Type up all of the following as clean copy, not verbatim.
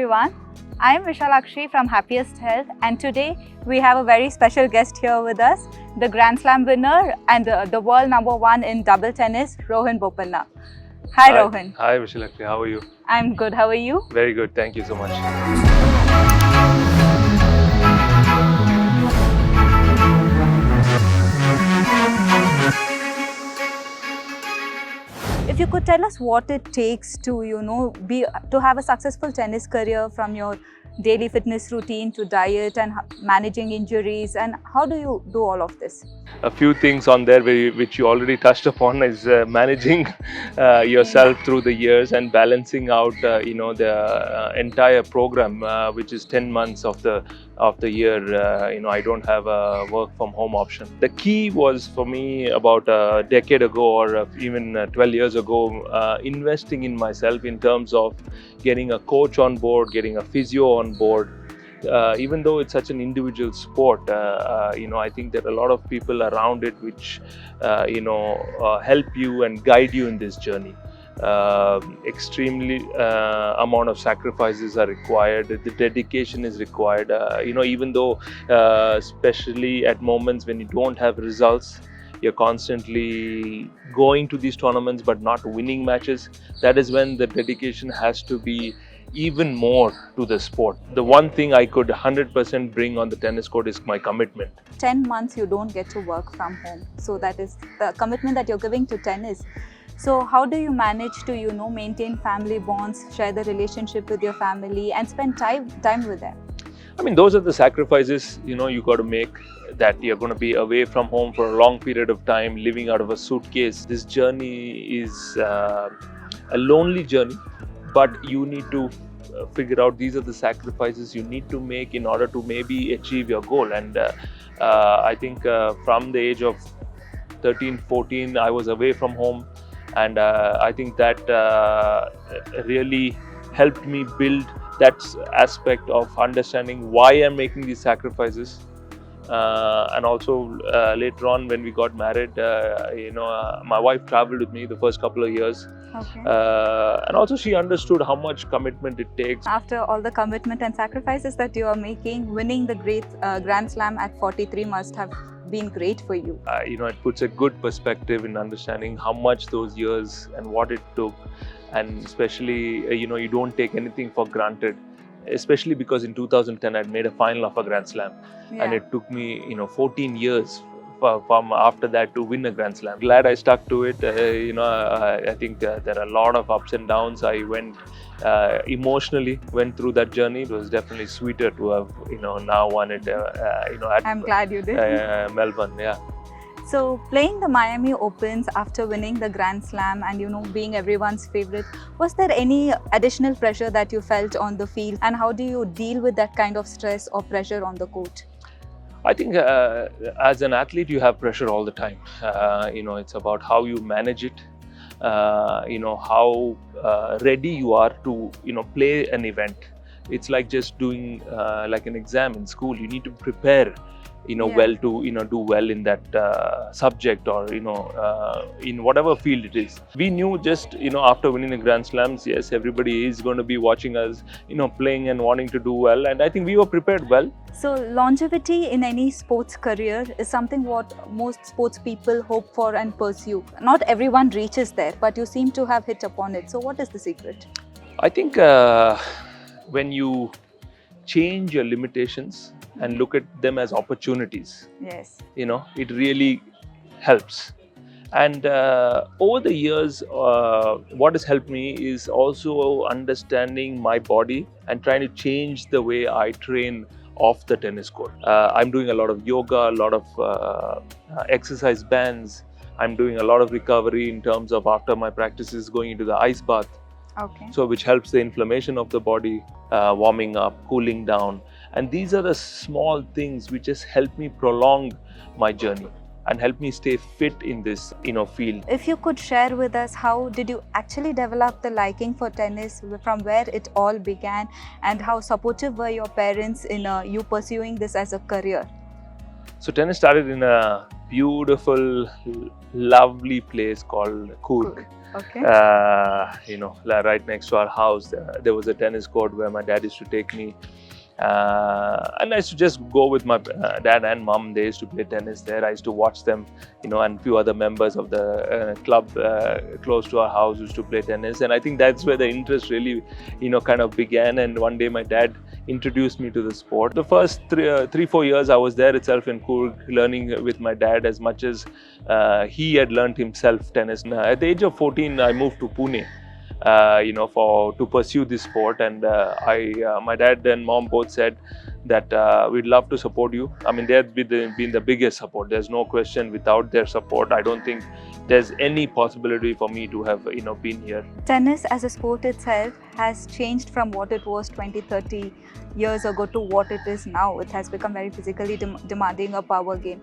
everyone. I am Vishalakshi from Happiest Health, and today we have a very special guest here with us, the Grand Slam winner and the world #1 in double tennis, Rohan Bopanna. Hi Rohan. Hi Vishalakshi, how are you? I'm good. How are you? Very good, thank you so much. If you could tell us what it takes to, to have a successful tennis career, from your daily fitness routine to diet and managing injuries, and how do you do all of this? A few things on there which you already touched upon is managing yourself through the years and balancing out the entire program, which is 10 months of the year. I don't have a work from home option. The key was for me about a decade ago, or even 12 years ago, investing in myself in terms of getting a coach on board, getting a physio on board. Even though it's such an individual sport, I think there are a lot of people around it which help you and guide you in this journey. Extremely amount of sacrifices are required. The dedication is required. Even though especially at moments when you don't have results, you're constantly going to these tournaments but not winning matches. That is when the dedication has to be even more to the sport. The one thing I could 100% bring on the tennis court is my commitment. 10 months you don't get to work from home, so that is the commitment that you're giving to tennis. So how do you manage to maintain family bonds, share the relationship with your family, and spend time with them? I mean, those are the sacrifices you got to make, that you're going to be away from home for a long period of time, living out of a suitcase. This journey is a lonely journey, but you need to figure out these are the sacrifices you need to make in order to maybe achieve your goal. And I think from the age of 13, 14, I was away from home, and I think that really helped me build that aspect of understanding why I'm making these sacrifices. And also later on when we got married, my wife traveled with me the first couple of years. Okay. And also she understood how much commitment it takes. After all the commitment and sacrifices that you are making, winning the great Grand Slam at 43 must have been great for you. It puts a good perspective in understanding how much those years and what it took. And especially, you don't take anything for granted, especially because in 2010 I'd made a final of a Grand Slam. Yeah. And it took me 14 years from after that to win a Grand Slam. Glad I stuck to it. I think there are a lot of ups and downs. I went emotionally went through that journey. It was definitely sweeter to have now won it I'm glad you did. Melbourne. Yeah. So playing the Miami Opens after winning the Grand Slam and being everyone's favorite, was there any additional pressure that you felt on the field, and how do you deal with that kind of stress or pressure on the court? I think as an athlete you have pressure all the time. It's about how you manage it, how ready you are to play an event. It's like just doing like an exam in school. You need to prepare well to do well in that subject, or in whatever field it is. We knew just after winning the Grand Slams, yes, everybody is going to be watching us playing and wanting to do well, and I think we were prepared well. So longevity in any sports career is something what most sports people hope for and pursue. Not everyone reaches there, but you seem to have hit upon it. So what is the secret? I think when you change your limitations and look at them as opportunities, yes, it really helps. And over the years, what has helped me is also understanding my body and trying to change the way I train off the tennis court. I'm doing a lot of yoga, a lot of exercise bands. I'm doing a lot of recovery in terms of after my practices going into the ice bath. Okay. So which helps the inflammation of the body, warming up, cooling down. And these are the small things which just help me prolong my journey and help me stay fit in this field. If you could share with us, how did you actually develop the liking for tennis, from where it all began, and how supportive were your parents in you pursuing this as a career? So tennis started in a beautiful, lovely place called Coorg. Okay. Right next to our house, there was a tennis court where my dad used to take me. And I used to just go with my dad and mom. They used to play tennis there. I used to watch them, and a few other members of the club close to our house used to play tennis. And I think that's where the interest really, kind of began. And one day my dad introduced me to the sport. The first 4 years I was there itself in Coorg, learning with my dad as much as he had learned himself tennis. Now, at the age of 14, I moved to Pune. To pursue this sport, and my dad and mom both said that we'd love to support you. I mean, they've been the biggest support. There's no question. Without their support, I don't think there's any possibility for me to have been here. Tennis as a sport itself has changed from what it was 20, 30 years ago to what it is now. It has become very physically demanding, a power game.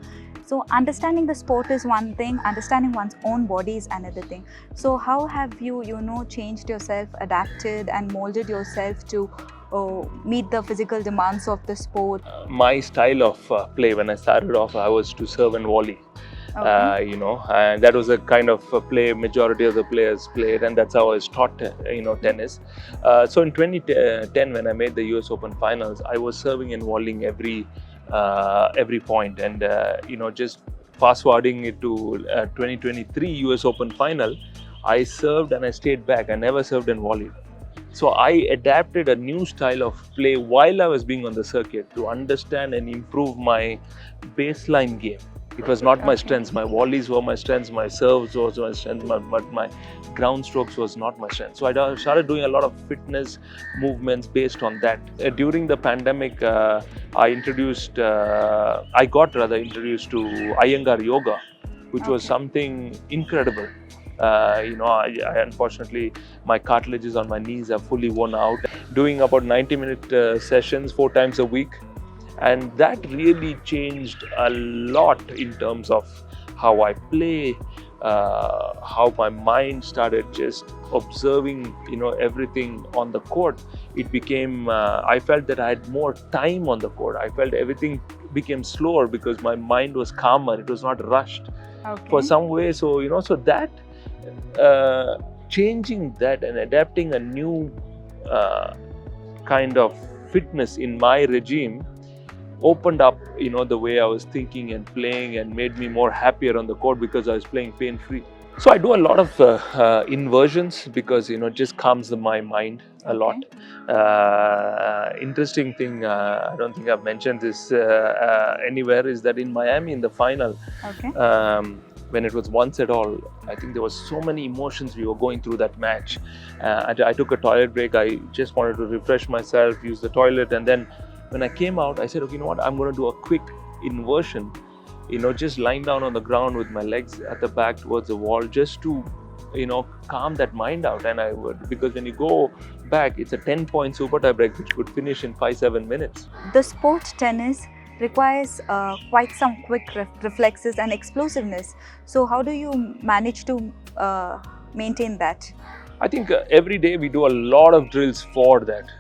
So understanding the sport is one thing, understanding one's own body is another thing. So how have you, changed yourself, adapted and molded yourself to meet the physical demands of the sport? My style of play when I started off, I was to serve and volley. Okay. And that was a kind of play majority of the players played, and that's how I was taught, tennis. So in 2010, when I made the US Open finals, I was serving and volleying every point, and just fast forwarding it to 2023 US Open final, I served and I stayed back. I never served and volleyed. So I adapted a new style of play while I was being on the circuit to understand and improve my baseline game. It was not my strengths. My volleys were my strengths, my serves was my strength, but my ground strokes was not my strength. So I started doing a lot of fitness movements based on that. During the pandemic, I got introduced to Iyengar Yoga, which was something incredible. I unfortunately, my cartilages on my knees are fully worn out. Doing about 90-minute sessions 4 times a week. And that really changed a lot in terms of how I play, how my mind started just observing, everything on the court. It became, I felt that I had more time on the court. I felt everything became slower because my mind was calmer. It was not rushed for some way. So, so that, changing that and adapting a new kind of fitness in my regime opened up, the way I was thinking and playing, and made me more happier on the court because I was playing pain-free. So I do a lot of inversions because, it just calms my mind a lot. Interesting thing, I don't think I've mentioned this anywhere, is that in Miami in the final, when it was 1-all, I think there was so many emotions we were going through that match. I took a toilet break. I just wanted to refresh myself, use the toilet, and then when I came out, I said, okay, you know what, I'm going to do a quick inversion, just lying down on the ground with my legs at the back towards the wall, just to, calm that mind out. And I would, because when you go back, it's a 10-point super tie break, which could finish in 5-7 minutes. The sport tennis requires quite some quick reflexes and explosiveness. So how do you manage to maintain that? I think every day we do a lot of drills for that.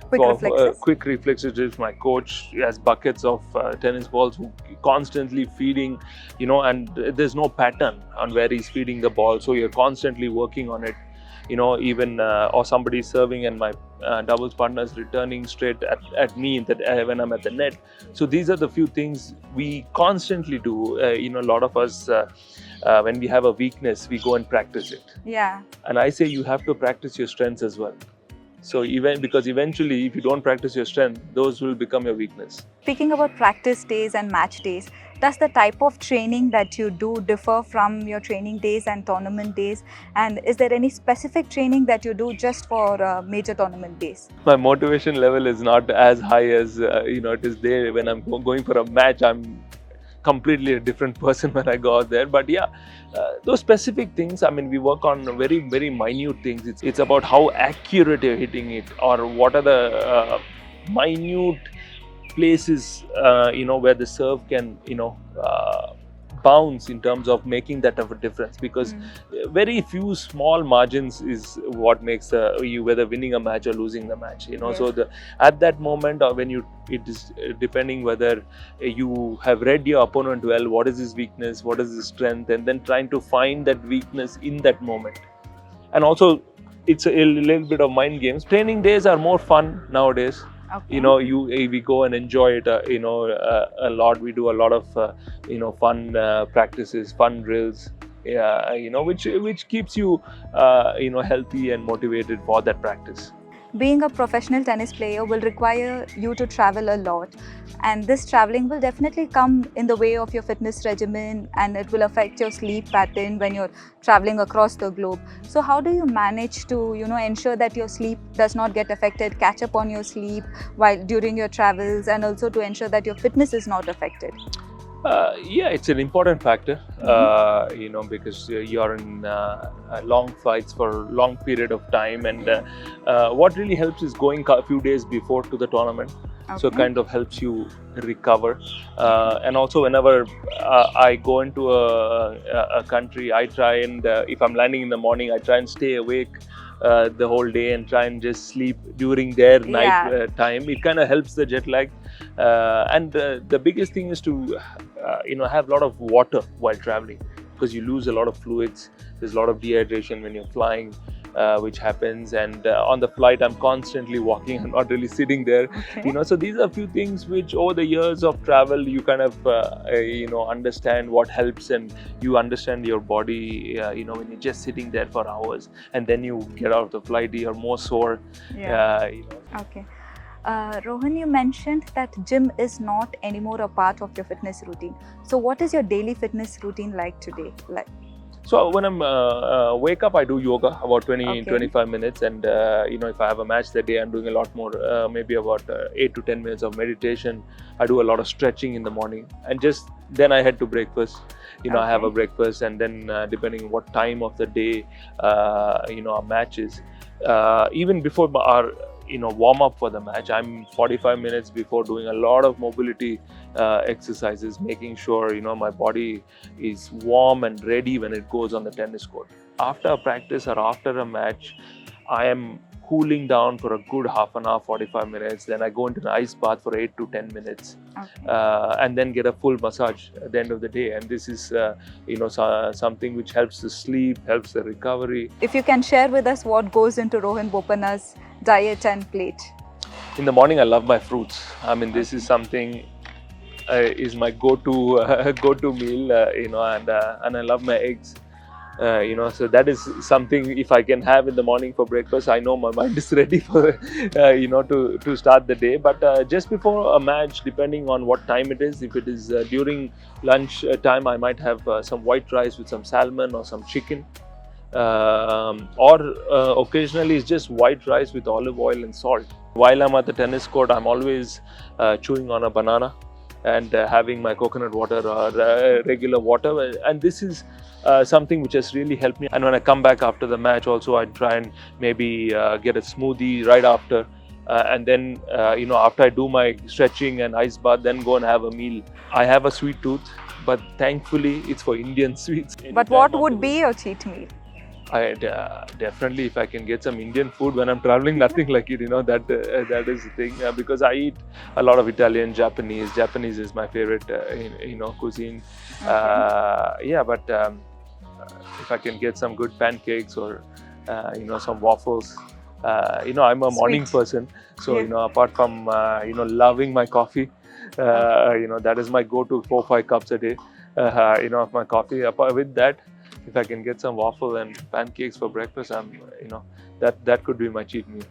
Quick reflexes drills. My coach has buckets of tennis balls, who constantly feeding, and there's no pattern on where he's feeding the ball. So you're constantly working on it, even or somebody serving and my doubles partners returning straight at me when I'm at the net. So these are the few things we constantly do. A lot of us, when we have a weakness, we go and practice it. Yeah. And I say you have to practice your strengths as well. So because eventually, if you don't practice your strength, those will become your weakness. Speaking about practice days and match days, does the type of training that you do differ from your training days and tournament days? And is there any specific training that you do just for major tournament days? My motivation level is not as high as it is there when I'm going for a match. I'm completely a different person when I go out there. But yeah, those specific things, I mean, we work on very, very minute things. It's about how accurate you're hitting it, or what are the minute places, where the serve can, bounce in terms of making that of a difference. Because very few small margins is what makes you whether winning a match or losing the match. Yes. So at that moment, or when it is depending whether you have read your opponent well, what is his weakness, what is his strength, and then trying to find that weakness in that moment. and also it's a little bit of mind games. Training days are more fun nowadays. Okay. We go and enjoy it a lot. We do a lot of fun practices, fun drills, which keeps you healthy and motivated for that practice. Being a professional tennis player will require you to travel a lot, and this traveling will definitely come in the way of your fitness regimen, and it will affect your sleep pattern when you're traveling across the globe. So how do you manage to ensure that your sleep does not get affected, catch up on your sleep while during your travels, and also to ensure that your fitness is not affected? Yeah, it's an important factor, because you're in long flights for a long period of time, and what really helps is going a few days before to the tournament. Okay. So kind of helps you recover, and also whenever I go into a country, I try and if I'm landing in the morning, I try and stay awake the whole day and try and just sleep during their night time. It kind of helps the jet lag, and the biggest thing is to have a lot of water while traveling, because you lose a lot of fluids. There's a lot of dehydration when you're flying, which happens, and on the flight I'm constantly walking. I'm not really sitting there. Okay. So these are a few things which over the years of travel you kind of understand what helps, and you understand your body when you're just sitting there for hours and then you get out of the flight, you're more sore. Okay. Rohan, you mentioned that gym is not anymore a part of your fitness routine. So what is your daily fitness routine like today? So when I'm wake up, I do yoga about 20-25 Okay. minutes, and if I have a match that day, I'm doing a lot more, maybe about 8 to 10 minutes of meditation. I do a lot of stretching in the morning, and just then I head to breakfast. I have a Okay. breakfast, and then depending on what time of the day our match is, even before our warm up for the match, I'm 45 minutes before doing a lot of mobility exercises, making sure my body is warm and ready when it goes on the tennis court. After a practice or after a match, I am cooling down for a good half an hour, 45 minutes. Then I go into an ice bath for 8 to 10 minutes, Okay. and then get a full massage at the end of the day. And this is something which helps the sleep, helps the recovery. If you can share with us what goes into Rohan Bopanna's diet and plate. In the morning, I love my fruits. I mean, this is something is my go-to meal, and I love my eggs. So that is something, if I can have in the morning for breakfast, I know my mind is ready for to start the day. But just before a match, depending on what time it is, if it is during lunch time, I might have some white rice with some salmon or some chicken. Or occasionally it's just white rice with olive oil and salt. While I'm at the tennis court, I'm always chewing on a banana and having my coconut water or regular water, and this is something which has really helped me. And when I come back after the match also, I try and maybe get a smoothie right after, and then after I do my stretching and ice bath, then go and have a meal. I have a sweet tooth, but thankfully it's for Indian sweets. But what would be your cheat meal? I definitely, if I can get some Indian food when I'm traveling, nothing like it. That is the thing, because I eat a lot of Italian, Japanese. Japanese is my favorite, cuisine. Okay. But if I can get some good pancakes or some waffles. I'm a morning Sweet. person, so Yeah. apart from loving my coffee, that is my go-to 4-5 cups a day. Of my coffee. With that, if I can get some waffle and pancakes for breakfast, that could be my cheat meal.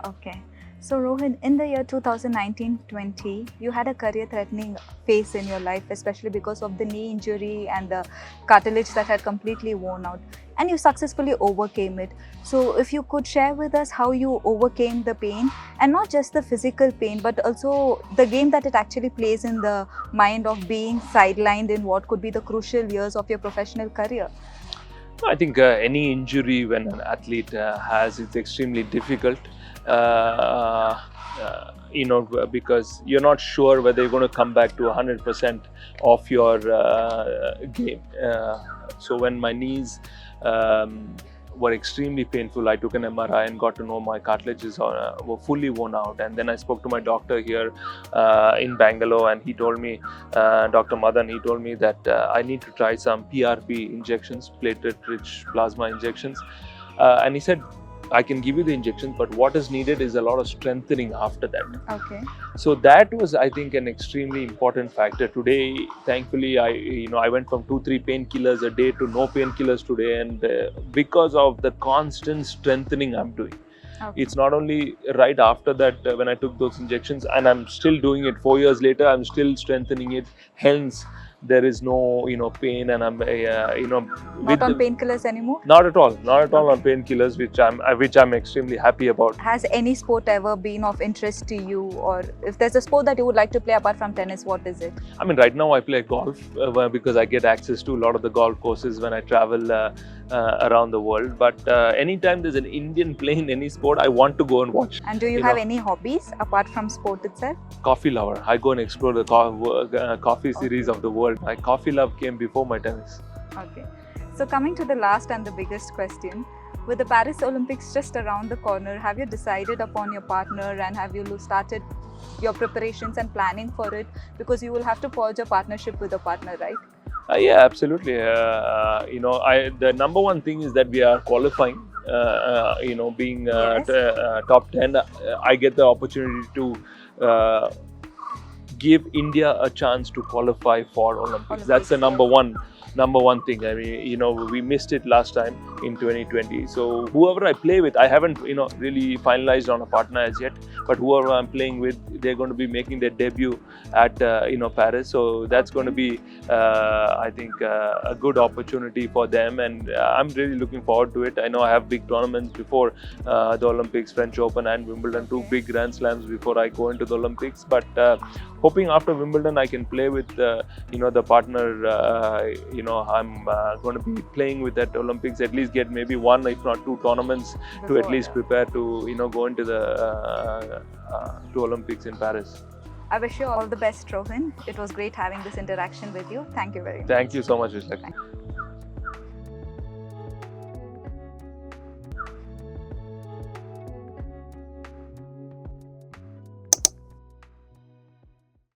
Okay. So Rohan, in the year 2019-20, you had a career-threatening phase in your life, especially because of the knee injury and the cartilage that had completely worn out, and you successfully overcame it. So if you could share with us how you overcame the pain, and not just the physical pain, but also the game that it actually plays in the mind of being sidelined in what could be the crucial years of your professional career. I think any injury when an athlete has, it's extremely difficult. Because you're not sure whether you're going to come back to 100% of your game. So when my knees were extremely painful, I took an MRI and got to know my cartilages were fully worn out. And then I spoke to my doctor here in Bangalore, and he told me, Dr. Madan, he told me that I need to try some PRP injections, platelet-rich plasma injections. And he said, I can give you the injections, but what is needed is a lot of strengthening after that. Okay. So that was, I think, an extremely important factor. Today, thankfully, I went from 2-3 painkillers a day to no painkillers today, and because of the constant strengthening I'm doing. Okay. It's not only right after that when I took those injections, and I'm still doing it 4 years later. I'm still strengthening it. Hence, there is no pain, and I'm Not on painkillers anymore? not at all on painkillers, which I'm extremely happy about. Has any sport ever been of interest to you, or if there's a sport that you would like to play apart from tennis, what is it? I mean, right now I play golf because I get access to a lot of the golf courses when I travel around the world. But anytime there's an Indian playing any sport, I want to go and watch. And do you have any hobbies apart from sport itself? Coffee lover. I go and explore the coffee series of the world. My coffee love came before my tennis. Okay. So coming to the last and the biggest question, with the Paris Olympics just around the corner, have you decided upon your partner, and have you started your preparations and planning for it? Because you will have to forge a partnership with a partner, right? Yeah, absolutely. The number one thing is that we are qualifying. Being Yes. top 10, I get the opportunity to give India a chance to qualify for Olympics. That's the number one thing. I mean, we missed it last time in 2020. So whoever I play with, I haven't really finalized on a partner as yet. But whoever I'm playing with, they're going to be making their debut at Paris. So that's going to be, I think, a good opportunity for them, and I'm really looking forward to it. I know I have big tournaments before the Olympics, French Open and Wimbledon, 2 big Grand Slams before I go into the Olympics. But hoping after Wimbledon I can play with the partner I'm going to be playing with at Olympics, at least get maybe 1 if not 2 tournaments to at least prepare to go into the to Olympics in Paris. I wish you all the best, Rohan. It was great having this interaction with you. Thank you very much. Thank you so much, Vishak.